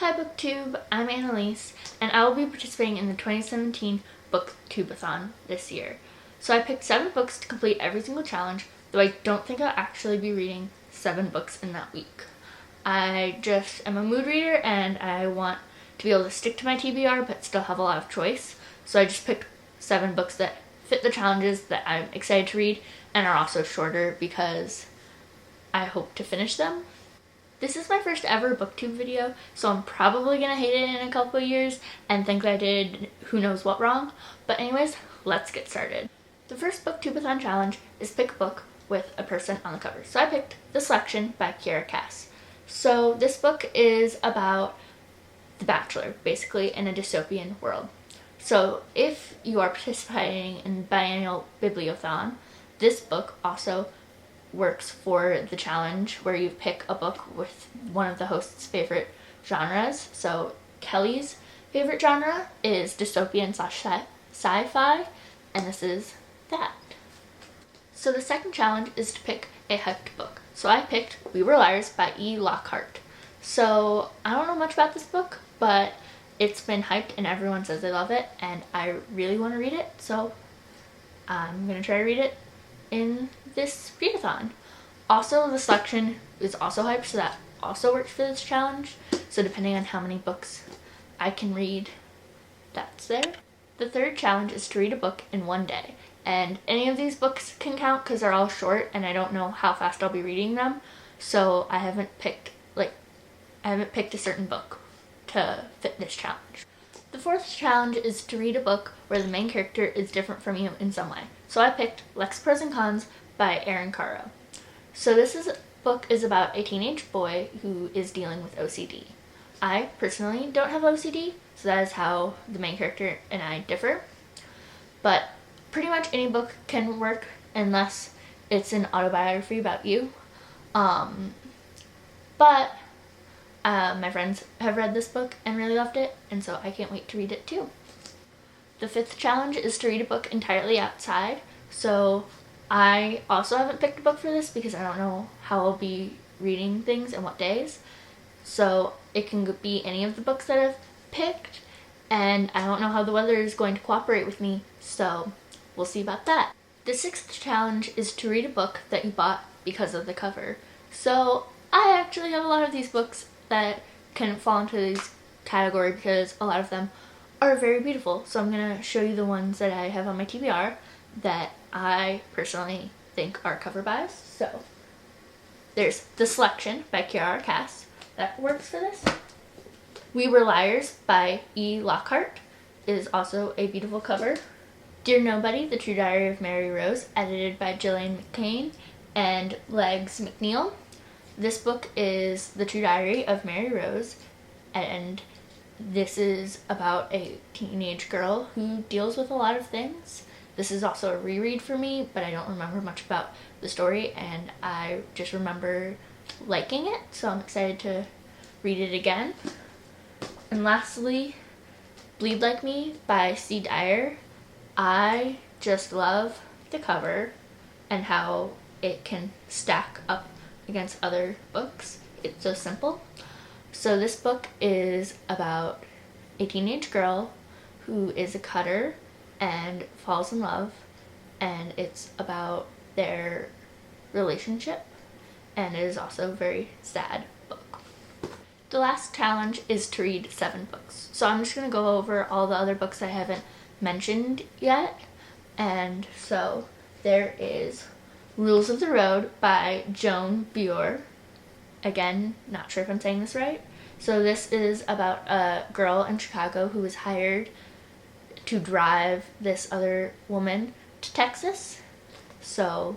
Hi Booktube, I'm Annalise, and I will be participating in the 2017 Booktubeathon this year. So I picked 7 books to complete every single challenge, though I don't think I'll actually be reading 7 books in that week. I just am a mood reader and I want to be able to stick to my TBR but still have a lot of choice. So I just picked 7 books that fit the challenges that I'm excited to read and are also shorter because I hope to finish them. This is my first ever booktube video, so I'm probably gonna hate it in a couple of years and think that I did who knows what wrong. But anyways, let's get started. The first Booktubeathon challenge is pick a book with a person on the cover. So I picked The Selection by Kiera Cass. So this book is about The Bachelor, basically in a dystopian world. So if you are participating in the biennial Bibliothon, this book also works for the challenge where you pick a book with one of the host's favorite genres. So Kelly's favorite genre is dystopian / sci-fi, and this is that. So the second challenge is to pick a hyped book. So I picked We Were Liars by E. Lockhart. So I don't know much about this book, but it's been hyped and everyone says they love it, and I really want to read it, so I'm gonna try to read it in this readathon. Also, The Selection is also hyped, so that also works for this challenge. So depending on how many books I can read, that's there. The third challenge is to read a book in one day. And any of these books can count because they're all short and I don't know how fast I'll be reading them. So I haven't picked a certain book to fit this challenge. The fourth challenge is to read a book where the main character is different from you in some way. So I picked Lex Pros and Cons by Erin Caro. So this book is about a teenage boy who is dealing with OCD. I personally don't have OCD, so that is how the main character and I differ. But pretty much any book can work unless it's an autobiography about you. But my friends have read this book and really loved it, and so I can't wait to read it too. The fifth challenge is to read a book entirely outside. So I also haven't picked a book for this because I don't know how I'll be reading things and what days. So it can be any of the books that I've picked, and I don't know how the weather is going to cooperate with me, so we'll see about that. The sixth challenge is to read a book that you bought because of the cover. So I actually have a lot of these books that can fall into this category because a lot of them are very beautiful. So I'm going to show you the ones that I have on my TBR that I personally think are cover buys. So there's The Selection by Kiera Cass. That works for this. We Were Liars by E. Lockhart is also a beautiful cover. Dear Nobody, The True Diary of Mary Rose, edited by Gillian McCain and Legs McNeil. This book is The True Diary of Mary Rose, and this is about a teenage girl who deals with a lot of things. This is also a reread for me, but I don't remember much about the story, and I just remember liking it, so I'm excited to read it again. And lastly, Bleed Like Me by C. Dyer. I just love the cover and how it can stack up against other books. It's so simple. So this book is about a teenage girl who is a cutter and falls in love, and it's about their relationship, and it is also a very sad book. The last challenge is to read 7 books. So I'm just going to go over all the other books I haven't mentioned yet. And so there is Rules of the Road by Joan Buer. Again, not sure if I'm saying this right. So this is about a girl in Chicago who was hired to drive this other woman to Texas. So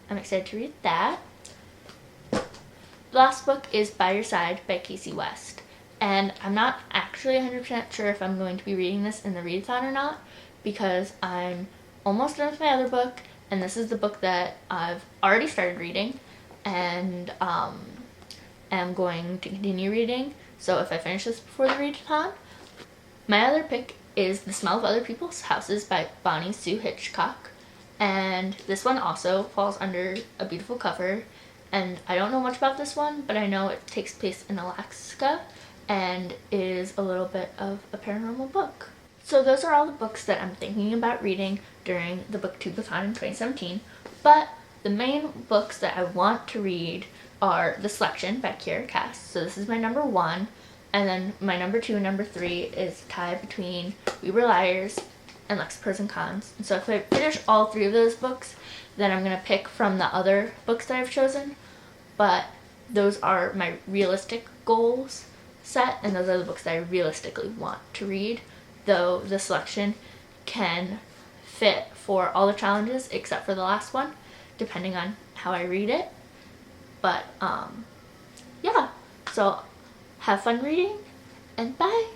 I'm excited to read that. The last book is By Your Side by Casey West. And I'm not actually 100% sure if I'm going to be reading this in the readathon or not, because I'm almost done with my other book, and this is the book that I've already started reading and am going to continue reading. So if I finish this before the readathon. My other pick is The Smell of Other People's Houses by Bonnie Sue Hitchcock. And this one also falls under a beautiful cover. And I don't know much about this one, but I know it takes place in Alaska. and is a little bit of a paranormal book. So those are all the books that I'm thinking about reading during the Booktubeathon in 2017, but the main books that I want to read are The Selection by Kiera Cass. So this is my number 1, and then my number 2 and number 3 is tied between We Were Liars and Lex Pros and Cons. And so if I finish all 3 of those books, then I'm going to pick from the other books that I've chosen, but those are my realistic goals set, and those are the books that I realistically want to read, though The Selection can fit for all the challenges except for the last one, depending on how I read it. But yeah, so have fun reading, and bye!